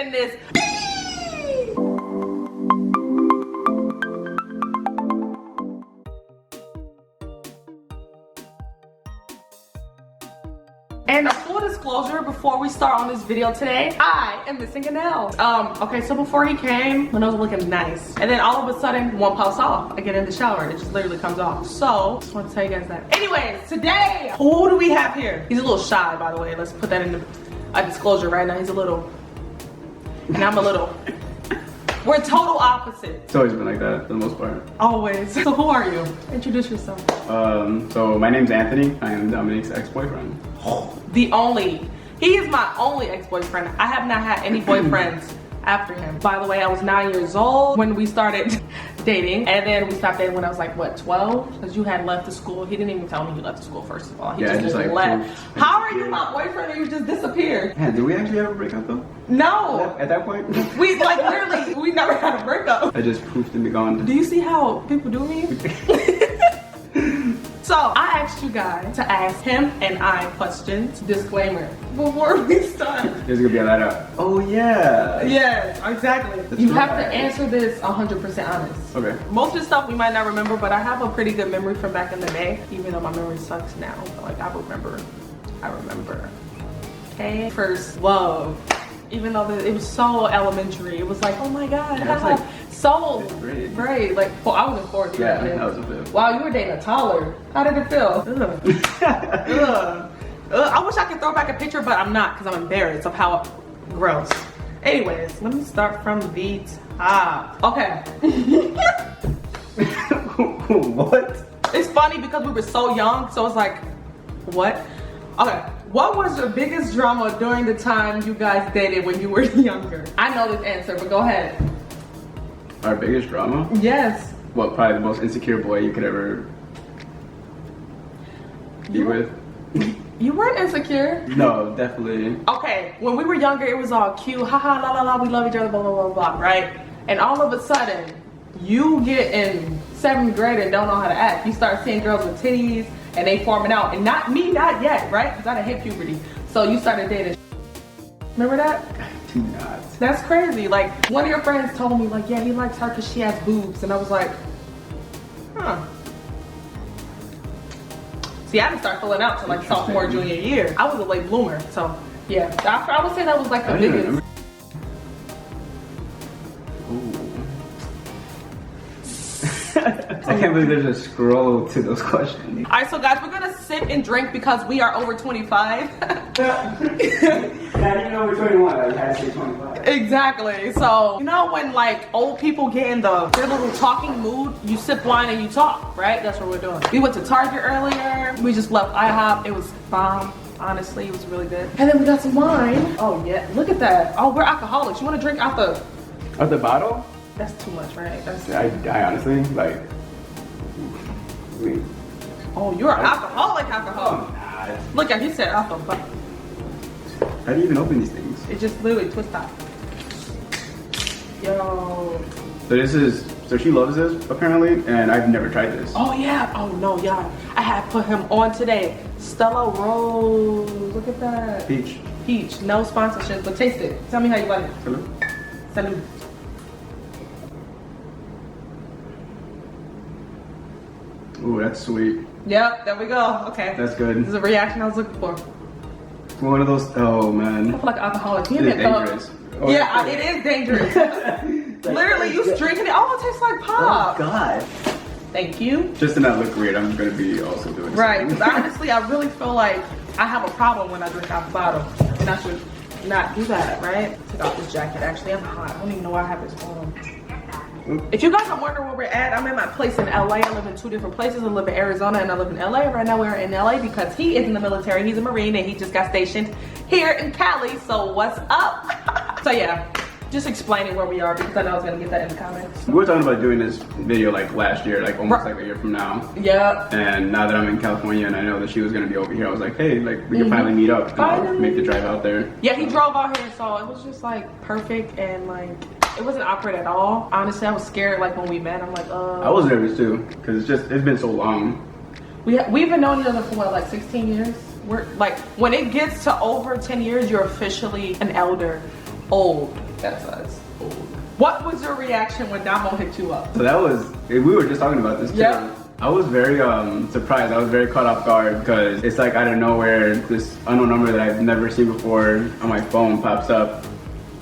in this. And a full disclosure before we start on this video today, I am missing a nail. Okay, so before he came, my nose was looking nice. And then all of a sudden, one pops off. I get in the shower and it just literally comes off. So, just want to tell you guys that. Anyways, today, who do we have here? He's a little shy, by the way. Let's put that in a disclosure right now. He's a little, and I'm a little. We're total opposites. It's always been like that for the most part. Always. So who are you? Introduce yourself. So my name's Anthony. I am Dominic's ex-boyfriend. He is my only ex-boyfriend. I have not had any boyfriends after him. By the way, I was 9 years old when we started dating, and then we stopped dating when I was like, what, 12? Because you had left the school. He didn't even tell me you left the school, first of all. He just like left. How are you my boyfriend and you just disappeared? Man, did we actually ever break up though? No. At that point? We like literally, we never had a breakup. I just poofed and be gone. Do you see how people do me? So I asked you guys to ask him and I questions. Disclaimer before we start. There's gonna be a lot of, oh yeah. Yes, exactly. That's you have right. to answer this 100% honest. Okay. Most of the stuff we might not remember, but I have a pretty good memory from back in the day, even though my memory sucks now. But like I remember. Okay. First love. Even though it was so elementary, it was like, oh my god, yeah, like so great. Like, well, I was in fourth. Yeah, that was a bit. Wow, you were dating a toddler. How did it feel? Ugh. I wish I could throw back a picture, but I'm not because I'm embarrassed of how gross. Anyways, let me start from the top. Okay. What? It's funny because we were so young, so it's like, what? Okay. What was your biggest drama during the time you guys dated when you were younger? I know this answer, but go ahead. Our biggest drama? Yes. What, probably the most insecure boy you could ever be with? You weren't insecure. No, definitely. Okay, when we were younger, it was all cute. Haha, la la la, we love each other, blah, blah, blah, blah, right? And all of a sudden, you get in 7th grade and don't know how to act. You start seeing girls with titties and they forming out. And not yet, right? Because I done hit puberty. So you started dating. Remember that? I do not. That's crazy. Like, one of your friends told me, like, yeah, he likes her because she has boobs. And I was like, huh. See, I didn't start filling out till like sophomore, junior year. I was a late bloomer. So, yeah. I would say that was like the biggest. I can't believe there's a scroll to those questions. All right, so guys, we're gonna sit and drink because we are over 25. Not even over 21, I had to say 25. Exactly. So, you know when like old people get in their little talking mood, you sip wine and you talk, right? That's what we're doing. We went to Target earlier. We just left IHOP. It was bomb. Honestly, it was really good. And then we got some wine. Oh yeah, look at that. Oh, we're alcoholics. You wanna drink out the bottle? That's too much, right? That's I honestly, like, oh, you're an alcoholic. Oh, nah. Look at, he said alcohol. How do you even open these things? It just literally twist out. Yo. So she loves this apparently, and I've never tried this. Oh yeah. Oh no, yeah. I had put him on today. Stella Rose. Look at that. Peach. Peach. No sponsorship, but taste it. Tell me how you like it. Salud. Salud. Ooh, that's sweet. Yep, there we go. Okay. That's good. This is a reaction I was looking for. One of those, oh man. I feel like an alcoholic. It is dangerous. Oh, yeah, it is dangerous. Literally, you drinking it. Oh, it tastes like pop. Oh God. Thank you. Just to not look weird, I'm gonna be also doing this. Right, because honestly, I really feel like I have a problem when I drink out the bottle. And I should not do that, right? Take off this jacket. Actually, I'm hot. I don't even know why I have this on. If you guys are wondering where we're at, I'm in my place in LA. I live in 2 different places. I live in Arizona and I live in LA. Right now we're in LA because he is in the military. He's a Marine and he just got stationed here in Cali. So what's up? So yeah, just explaining where we are because I know I was gonna get that in the comments. We were talking about doing this video like last year, like almost like a year from now. Yeah. And now that I'm in California and I know that she was gonna be over here, I was like, hey, like we can finally meet up and I'll make the drive out there. Yeah, he drove out here, so it was just like perfect and like it wasn't awkward at all. Honestly, I was scared like when we met. I'm like, I was nervous too because it's been so long. We've been knowing each other for what, like 16 years? We're like, when it gets to over 10 years, you're officially an elder. old. That size. Old. What was your reaction when Domo hit you up? So that was, we were just talking about this too. Yeah. I was very surprised. I was very caught off guard because it's like out of nowhere, this unknown number that I've never seen before on my phone pops up.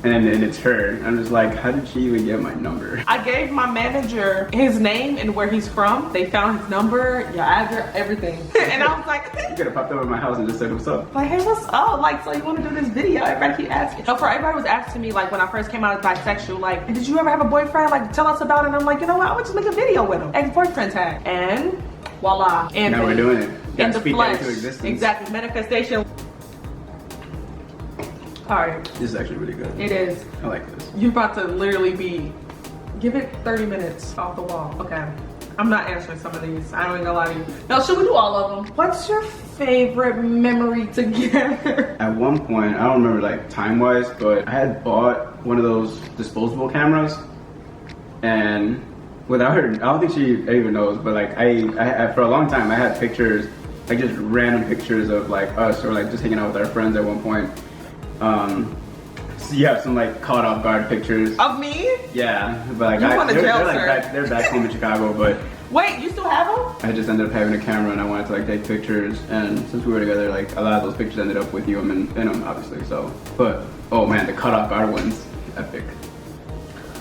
And it's her. I'm just like, how did she even get my number? I gave my manager his name and where he's from. They found his number, your address, everything. And I was like, You could have popped up at my house and just said, what's up? like, hey, what's up? Like, so you want to do this video? Everybody keep asking. So for everybody was asking me, like, when I first came out as bisexual, like, did you ever have a boyfriend? Like, tell us about it. And I'm like, you know what? I would just make a video with him. Ex-boyfriend tag. And voila. And now we're doing it. In the speak flesh. that into existence. Exactly. Manifestation. All right. This is actually really good. It is. I like this. You're about to literally be, give it 30 minutes off the wall. Okay. I'm not answering some of these. I don't even gonna lie to you. No, should we do all of them? What's your favorite memory together? At one point, I don't remember like time-wise, but I had bought one of those disposable cameras, and without her, I don't think she even knows, but like I for a long time, I had pictures, like just random pictures of like us or like just hanging out with our friends at one point. So you have some like caught off guard pictures Of me? Yeah, but like You want to jail, like sir. they're back home in Chicago, but Wait, you still have them? I just ended up having a camera and I wanted to like take pictures, and since we were together, like a lot of those pictures ended up with you in them, obviously. So, but oh man, the cut off guard ones, epic.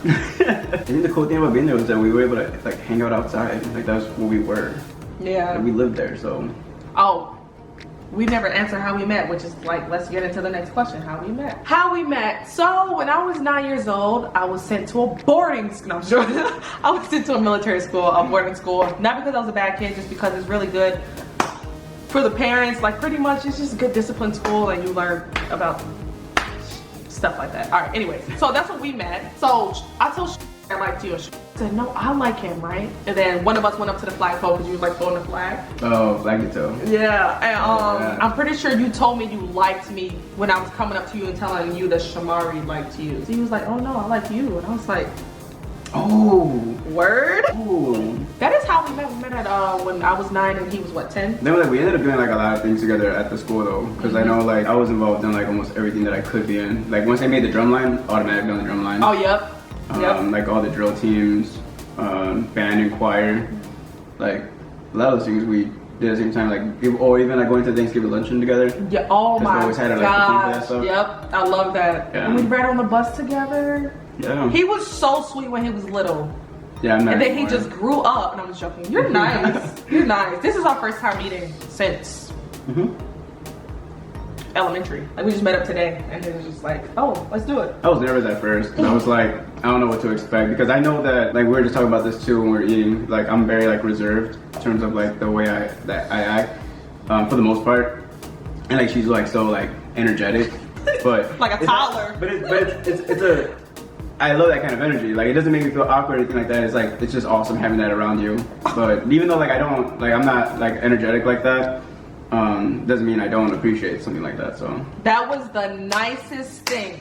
I think the cool thing about being there was that we were able to like hang out outside. Like that's what we were. Yeah. Like, we lived there, so. Oh, we never answered how we met, which is like, let's get into the next question. How we met. How we met. So when I was 9 years old, I was sent to a boarding school. No, I'm sure. I was sent to a military school, a boarding school. Not because I was a bad kid, just because it's really good for the parents. Like pretty much it's just a good discipline school and you learn about stuff like that. All right, anyways. So that's when we met. So I told I liked you. I said, no, I like him, right? And then one of us went up to the flagpole because you was like throwing the flag. Oh, flag it too. Yeah, and yeah. I'm pretty sure you told me you liked me when I was coming up to you and telling you that Shamari liked you. So he was like, oh no, I like you. And I was like, oh. Word? Ooh. That is how we met. We met at when I was 9 and he was what, 10? Then like we ended up doing like a lot of things together at the school though, because I know like I was involved in like almost everything that I could be in. Like once they made the drum line, automatically on the drum line. Oh, yep. Yep. Like all the drill teams, band and choir, like a lot of those things we did at the same time. Like or even like going to Thanksgiving luncheon together. Yeah. Oh my always had, like, gosh. stuff. Yep. I love that. Yeah. And we ride on the bus together. Yeah. He was so sweet when he was little. Yeah, I'm not And then anymore. he just grew up, and I was joking. You're nice. You're nice. This is our first time meeting since elementary. Like we just met up today, and it was just like, oh, let's do it. I was nervous at first. 'Cause I was like, I don't know what to expect, because I know that like we were just talking about this too when we were eating. Like I'm very like reserved in terms of like the way I act for the most part, and like she's like so like energetic, but Like a toddler. But it's a I love that kind of energy. Like it doesn't make me feel awkward or anything like that. It's like it's just awesome having that around you. But even though like I'm not like energetic like that, doesn't mean I don't appreciate something like that. So That was the nicest thing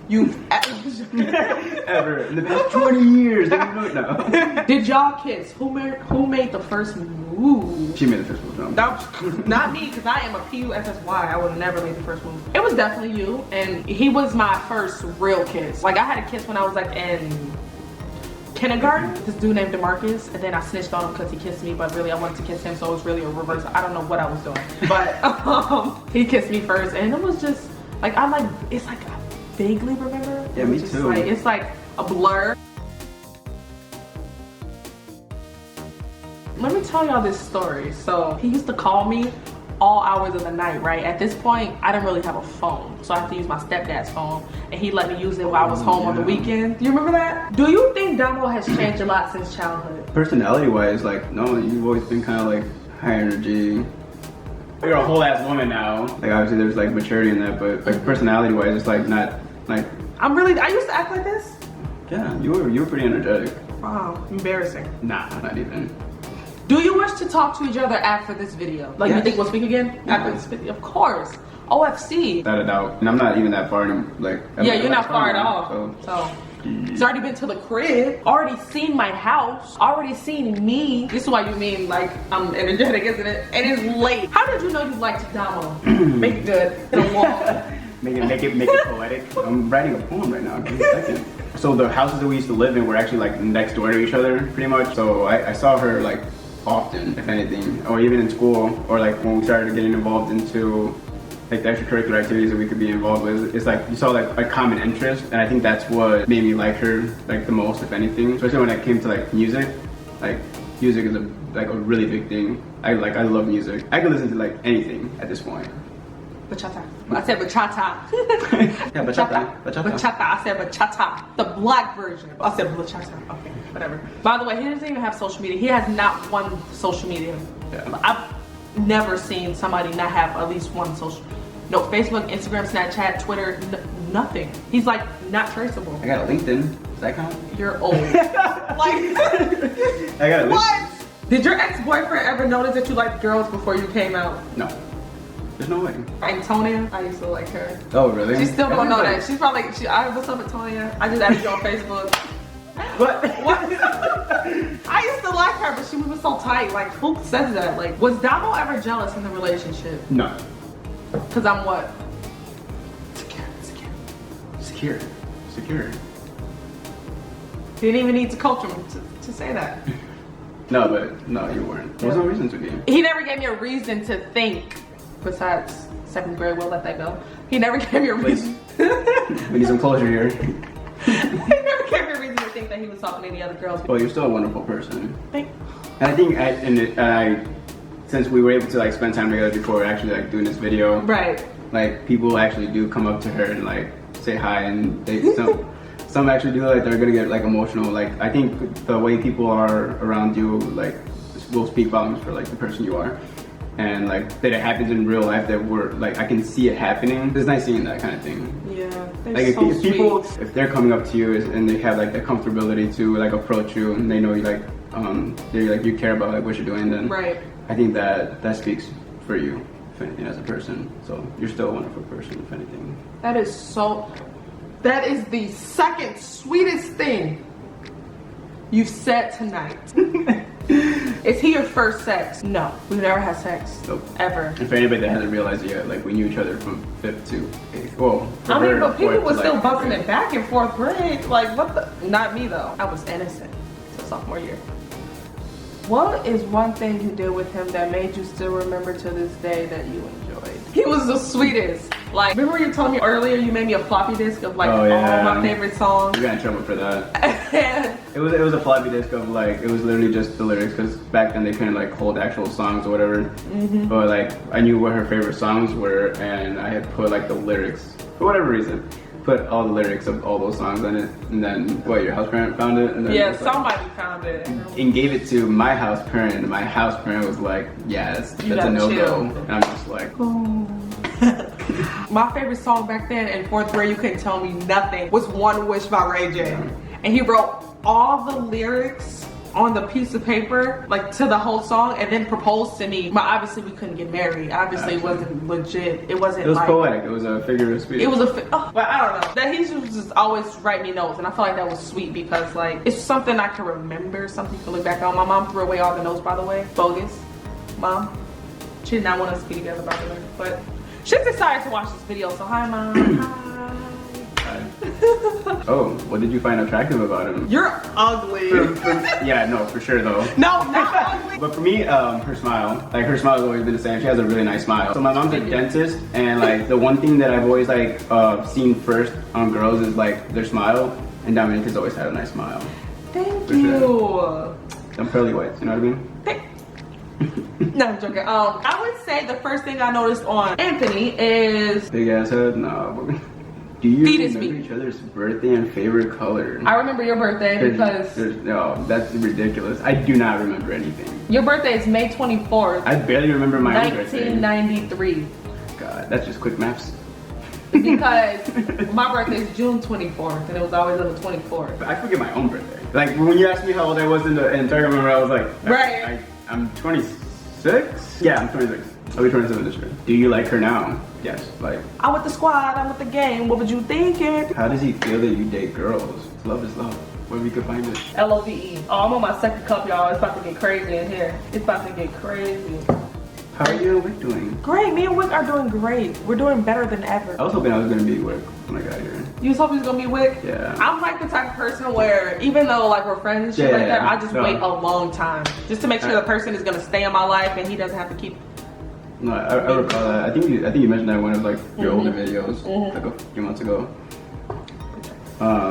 you've ever in the past 20 years. No. Did y'all kiss? Who made the first move? She made the first move. No. Not me, because I am a PUSSY. I would never make the first move. It was definitely you, and he was my first real kiss. Like I had a kiss when I was like in kindergarten. This dude named DeMarcus, and then I snitched on him because he kissed me, but really I wanted to kiss him, so it was really a reverse. I don't know what I was doing, but he kissed me first, and it was just like it's like I vaguely remember. Yeah, It was me just too. Like, it's like a blur. Let me tell y'all this story. So he used to call me all hours of the night, right? At this point, I didn't really have a phone, so I had to use my stepdad's phone, and he let me use it while I was home on the weekend. Do you remember that? Do you think Domo has changed a lot since childhood? Personality wise, like no, you've always been kind of like high energy. You're a whole ass woman now. Like obviously there's like maturity in that, but like personality wise, it's like not like. I used to act like this? Yeah, you were pretty energetic. Wow, embarrassing. Nah, not even. Do you wish to talk to each other after this video? Like, Yes. you think we'll speak again after this video? Of course. OFC. Without a doubt. And I'm not even that far in like. Yeah, you're not far at all. So. He's already been to the crib, already seen my house, already seen me. This is why you mean like I'm energetic, isn't it? And it's late. How did you know you liked Domo? Make it good. In a wall. Make it poetic. I'm writing a poem right now. Give me a second. So the houses that we used to live in were actually like next door to each other, pretty much. So I saw her like often, if anything, or even in school, or like when we started getting involved into like the extracurricular activities that we could be involved with. It's like you saw like a common interest, and I think that's what made me like her like the most, if anything. Especially when it came to like music. Like music is a really big thing. I love music. I can listen to like anything at this point. Bachata. I said bachata. Yeah, bachata. Bachata. I said bachata. The black version. I said bachata. Okay, whatever. By the way, he doesn't even have social media. He has not one social media. Yeah. I've never seen somebody not have at least one social. No, Facebook, Instagram, Snapchat, Twitter, nothing. He's like not traceable. I got a LinkedIn. Does that count? You're old. Like, I got a LinkedIn. What? Did your ex-boyfriend ever notice that you liked girls before you came out? No. There's no way. Antonia, I used to like her. Oh, really? She still don't know that. She's probably, what's up, Antonia? I just added you on Facebook. What? I used to like her, but we was so tight. Like, who says that? Like, was Domo ever jealous in the relationship? No. Cause I'm what? Secure. Didn't even need to coach him to say that. No, you weren't. There was no reason to be. He never gave me a reason to think. Besides 7th grade, we'll let that go. He never gave me a reason. We need some closure here. He never gave me a reason to think that he was talking to any other girls. Well, you're still a wonderful person. Thank you. And I think since we were able to like spend time together before actually like doing this video, Right. like people actually do come up to her and like say hi, and some actually do like they're gonna get like emotional. Like I think the way people are around you like will speak volumes for like the person you are, and like that it happens in real life, that we're like I can see it happening. It's nice seeing that kind of thing. Yeah. Like if people, if they're coming up to you and they have like the comfortability to like approach you, and they know you like you care about like what you're doing, then Right. I think that speaks for you, if anything, as a person. So you're still a wonderful person, if anything. That is the second sweetest thing you've said tonight. Is he your first sex? No, we've never had sex. Nope. Ever. And for anybody that hasn't realized it yet, like we knew each other from 5th to 8th. Well, I mean, but people were still like, busting it back in 4th grade. Like, what the? Not me though. I was innocent till sophomore year. What is one thing you did with him that made you still remember to this day that you enjoyed? He was the sweetest. Like, remember you told me earlier you made me a floppy disk of like all my favorite songs? You got in trouble for that. It was a floppy disk of like, it was literally just the lyrics, because back then they couldn't like hold actual songs or whatever. But like, I knew what her favorite songs were, and I had put like the lyrics, for whatever reason, put all the lyrics of all those songs in it. And then, what, your house parent found it? And then yeah, somebody found it. And gave it to my house parent, and my house parent was like, yeah, that's a no-go. And I'm just like, My favorite song back then in 4th grade, you couldn't tell me nothing, was One Wish by Ray J. And he wrote all the lyrics on the piece of paper, like to the whole song, and then proposed to me. But obviously we couldn't get married. Obviously it wasn't legit. It wasn't. It was like, poetic. It was a figure of speech. It was but I don't know. That he just always write me notes, and I feel like that was sweet because like it's something I can remember, something you can look back on. My mom threw away all the notes, by the way. Bogus, mom. She did not want us to be together, by the way, but she's excited to watch this video. So hi, mom. Hi. Oh, what did you find attractive about him? You're ugly. Yeah, no, for sure though. No, not ugly. But for me, her smile. Like her smile has always been the same. She has a really nice smile. So my mom's a dentist, and like the one thing that I've always like seen first on girls is like their smile, and Dominica's always had a nice smile. Thank For you. Sure. I'm pearly white, you know what I mean? No, I'm joking. I would say the first thing I noticed on Anthony is big ass head. No. Do you fetus remember meat. each other's birthday and favorite color? I remember your birthday because no, that's ridiculous. I do not remember anything. Your birthday is May 24th. I barely remember my own birthday. 1993. God, that's just quick maths. Because my birthday is June 24th, and it was always on the 24th. But I forget my own birthday. Like when you asked me how old I was in Target, I was like, right. I'm 26. Yeah, I'm 26. I'll be 27 this year. Do you like her now? Yes. Like, I'm with the squad. I'm with the gang. What would you thinking? how does he feel that you date girls? Love is love. Where we could find it. LOVE. Oh, I'm on my second cup, y'all. It's about to get crazy in here. It's about to get crazy. How are you and Wick doing? Great. Me and Wick are doing great. We're doing better than ever. I was hoping I was gonna be Wick when I got here. You was hoping he was gonna be Wick? Yeah. I'm like the type of person where even though like we're friends and shit like that, I just no. wait a long time just to make sure the person is gonna stay in my life and he doesn't have to keep. No, I recall that. I think you mentioned that in one of like your older videos, like a few months ago.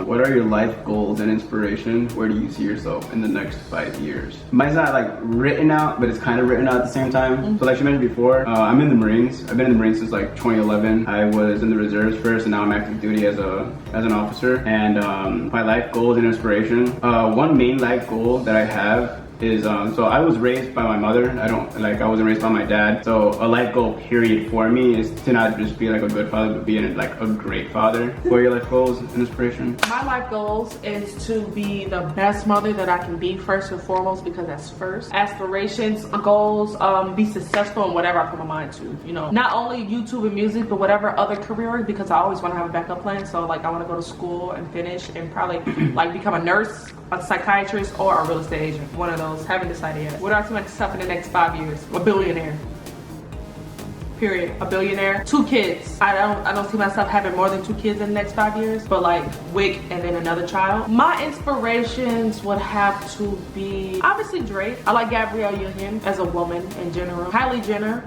What are your life goals and inspiration? Where do you see yourself in the next 5 years? Mine's not like written out, but it's kind of written out at the same time. So like you mentioned before, I'm in the Marines. I've been in the Marines since like 2011. I was in the reserves first, and now I'm active duty as an officer. And my life goals and inspiration. One main life goal that I have is so I was raised by my mother. I wasn't raised by my dad. So a life goal period for me is to not just be like a good father, but be like a great father. What are your life goals and inspiration? My life goals is to be the best mother that I can be first and foremost, because that's first. Aspirations, goals, be successful in whatever I put my mind to. You know, not only YouTube and music, but whatever other career, because I always want to have a backup plan. So like I want to go to school and finish and probably like become a nurse, a psychiatrist, or a real estate agent. One of those. Haven't decided yet. What do I see myself in the next 5 years? A billionaire. Period. A billionaire. 2 kids. I don't see myself having more than 2 kids in the next 5 years, but like Wick and then another child. My inspirations would have to be obviously Drake. I like Gabrielle Union as a woman in general. Kylie Jenner.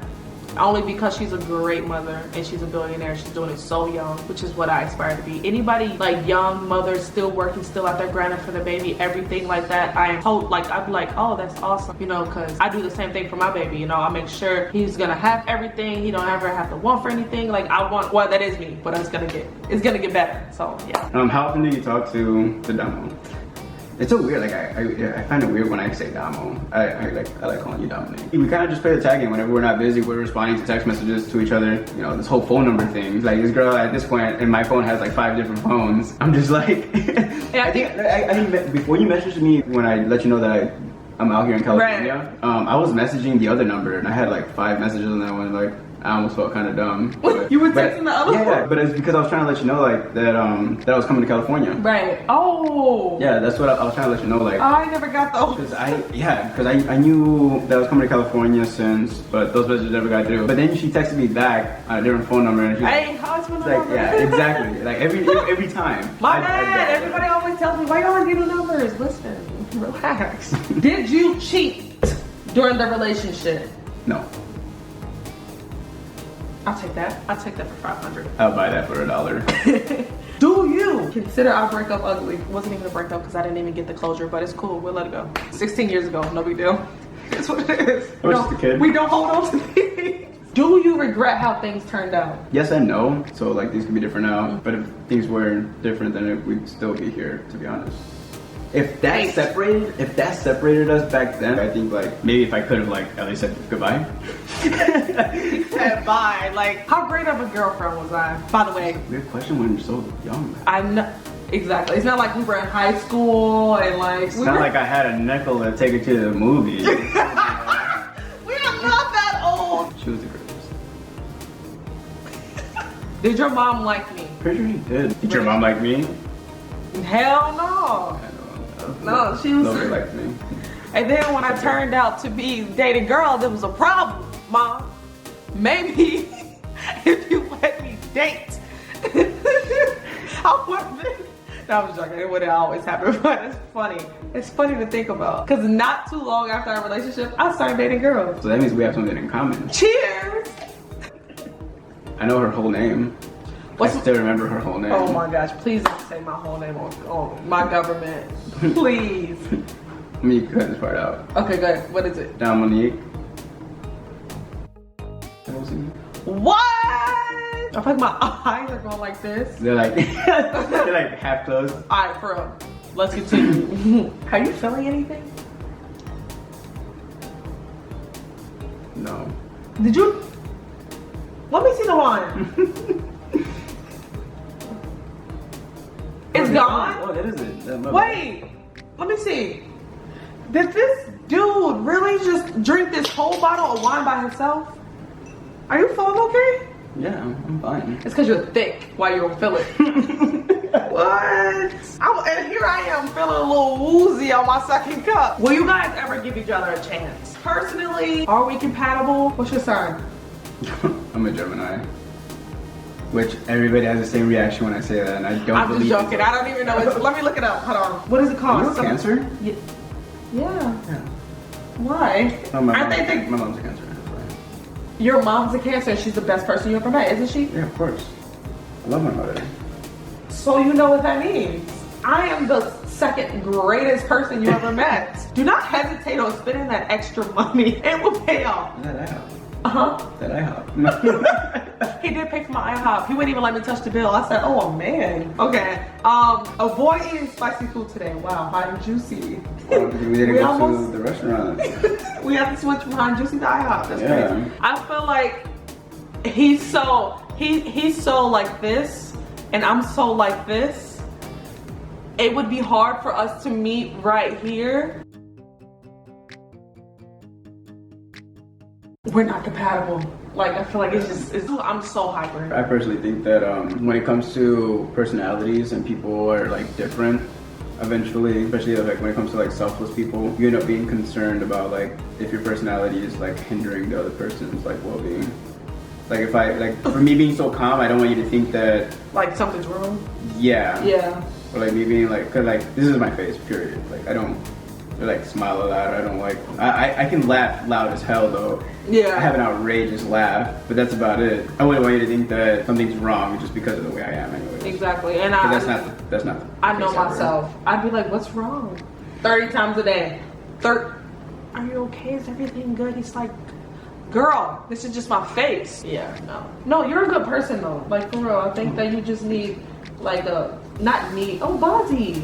Only because she's a great mother and she's a billionaire. She's doing it so young, which is what I aspire to be. Anybody like young mothers still working, still out there grinding for the baby, everything like that. I'd be like, oh, that's awesome, you know, because I do the same thing for my baby. You know, I make sure he's gonna have everything. He don't ever have to want for anything. Like I want, well, that is me, but it's gonna get better. So yeah. How often do you talk to Domo? It's so weird, like I find it weird when I say Domo. I like calling you Dominic. We kind of just play the tag game whenever we're not busy. We're responding to text messages to each other. You know, this whole phone number thing. Like this girl at this point, and my phone has like 5 different phones. I'm just like, yeah, I think before you messaged me when I let you know that I'm out here in California, right. I was messaging the other number and I had like 5 messages on that one. Like I almost felt kind of dumb. You were texting the other one? Yeah, but it's because I was trying to let you know like that I was coming to California. Right. Oh. Yeah, that's what I was trying to let you know. Like, oh, I never got those. Because I knew that I was coming to California since, but those messages never got through. But then she texted me back on a different phone number, and she hey, how's my like, number? yeah, exactly. Like every time. My bad. Everybody always tells me, why you always get the numbers? Listen, relax. Did you cheat during the relationship? No. I'll take that. I'll take that for 500. I'll buy that for $1. Do you consider our breakup ugly? It wasn't even a breakup because I didn't even get the closure, but it's cool. We'll let it go. 16 years ago, no big deal. It's what it is. I was just a kid. We don't hold on to things. Do you regret how things turned out? Yes and no. So like things could be different now, but if things were different, then we'd still be here, to be honest. If that separated us back then, I think like maybe if I could have like at least said goodbye. He said bye. Like, how great of a girlfriend was I? By the way, weird question when you're so young. I'm not exactly. It's not like we were in high school and like. It's not like I had a nickel to take her to the movies. We are not that old. She was the greatest. Did your mom like me? Pretty sure you did. Did your mom like me? Hell no. No, she was. Nobody liked me. And then when I turned out to be dating girl, there was a problem, Mom. Maybe if you let me date, I wouldn't. No, I'm just joking. It wouldn't always happen, but it's funny. It's funny to think about. Because not too long after our relationship, I started dating girls. So that means we have something in common. Cheers! I know her whole name. I still remember her whole name. Oh my gosh, please don't say my whole name on my government. Please. Let me cut this part out. Okay, good. What is it? Dominique. What? I feel like my eyes are going like this. They're like, they're like half closed. Alright, for real. Let's continue. Are you feeling anything? No. Did you? Let me see the wine. It's gone? Oh, that is it. Wait, let me see. Did this dude really just drink this whole bottle of wine by himself? Are you feeling okay? Yeah, I'm fine. It's because you're thick while you don't feel it. What? And here I am feeling a little woozy on my second cup. Will you guys ever give each other a chance? Personally, are we compatible? What's your sign? I'm a Gemini. Which everybody has the same reaction when I say that, and I don't believe it. I'm just joking. I don't even know. Let me look it up. Hold on. What is it called? Are you a Cancer? Yeah. Why? Oh, my mom's a Cancer. Your mom's a Cancer and she's the best person you ever met, isn't she? Yeah, of course. I love my mother. So you know what that means. I am the second greatest person you ever met. Do not hesitate on spending that extra money. It will pay off. That IHOP. Uh-huh. That IHOP. He did pay for my IHOP. He wouldn't even let me touch the bill. I said, oh man. Okay. Avoid eating spicy food today. Wow, hot and juicy. We didn't go to the restaurant. We have to switch from hot and juicy to IHOP. That's crazy. I feel like he's so like this, and I'm so like this. It would be hard for us to meet right here. We're not compatible. Like, I feel like I'm so hyper. I personally think that when it comes to personalities and people are like different, eventually, especially like when it comes to like selfless people, you end up being concerned about like if your personality is like hindering the other person's like well-being. Like if for me being so calm, I don't want you to think that like something's wrong. Yeah. Yeah. Or like me being like, cause like this is my face, period. Like I don't like smile a lot. I don't like. I can laugh loud as hell though. Yeah. I have an outrageous laugh, but that's about it. I wouldn't want you to think that something's wrong just because of the way I am, anyway. Exactly, and that's not. I know myself. I'd be like, "What's wrong?" 30 times a day. Are you okay? Is everything good? He's like, "Girl, this is just my face." Yeah, no, you're a good person though. Like for real, I think that you just need like body.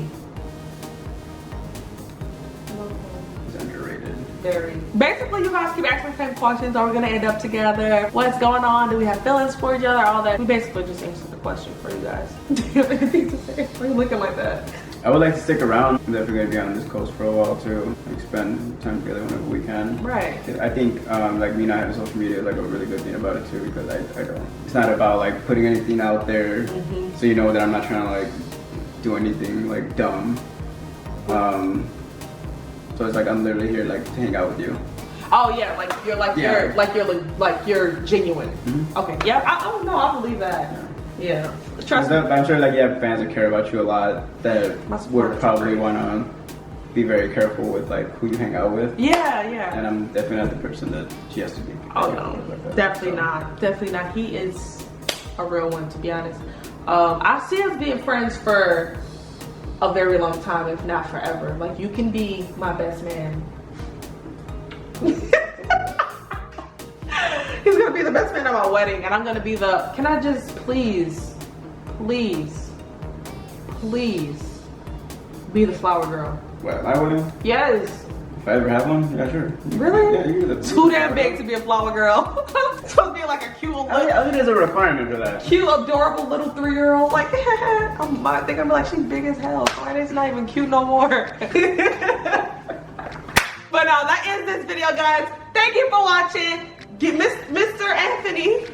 Very. Basically, you guys keep asking the same questions. Are we gonna end up together? What's going on? Do we have feelings for each other? All that. We basically just answered the question for you guys. Do you have anything to say? Why are you looking like that? I would like to stick around. I'm definitely gonna be on this coast for a while too. Like spend time together whenever we can. Right. I think like me not having social media is like a really good thing about it too, because I don't. It's not about like putting anything out there, so you know that I'm not trying to like do anything like dumb. So it's like I'm literally here like to hang out with you. Oh yeah, you're genuine. Mm-hmm. Okay, yeah. I believe that. Yeah. Trust me. I'm sure like you have fans that care about you a lot that would probably want to be very careful with like who you hang out with. Yeah. And I'm definitely not the person that she has to be. Oh no, like definitely not. He is a real one, to be honest. I see us being friends for a very long time, if not forever. Like, you can be my best man. He's gonna be the best man at my wedding, and I'm gonna be the, can I just please be the flower girl? What, am I wedding? Yes. If I ever have one, yeah, sure. Really? Yeah, you're the too damn big to be a flower girl. It's supposed to be like a cute little, I think there's a requirement for that. Cute, adorable little 3-year-old. Like, I think I'm gonna be like, she's big as hell. Why it's not even cute no more. But no, that ends this video, guys. Thank you for watching. Mr. Anthony.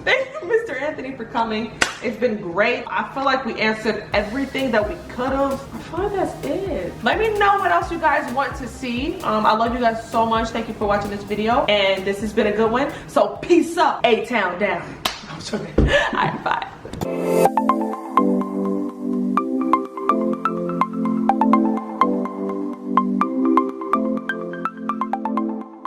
Thank you, Mr. Anthony, for coming. It's been great. I feel like we answered everything that we could have. I feel like that's it. Let me know what else you guys want to see. I love you guys so much. Thank you for watching this video. And this has been a good one. So peace up. A-Town down. I'm joking. All right, bye.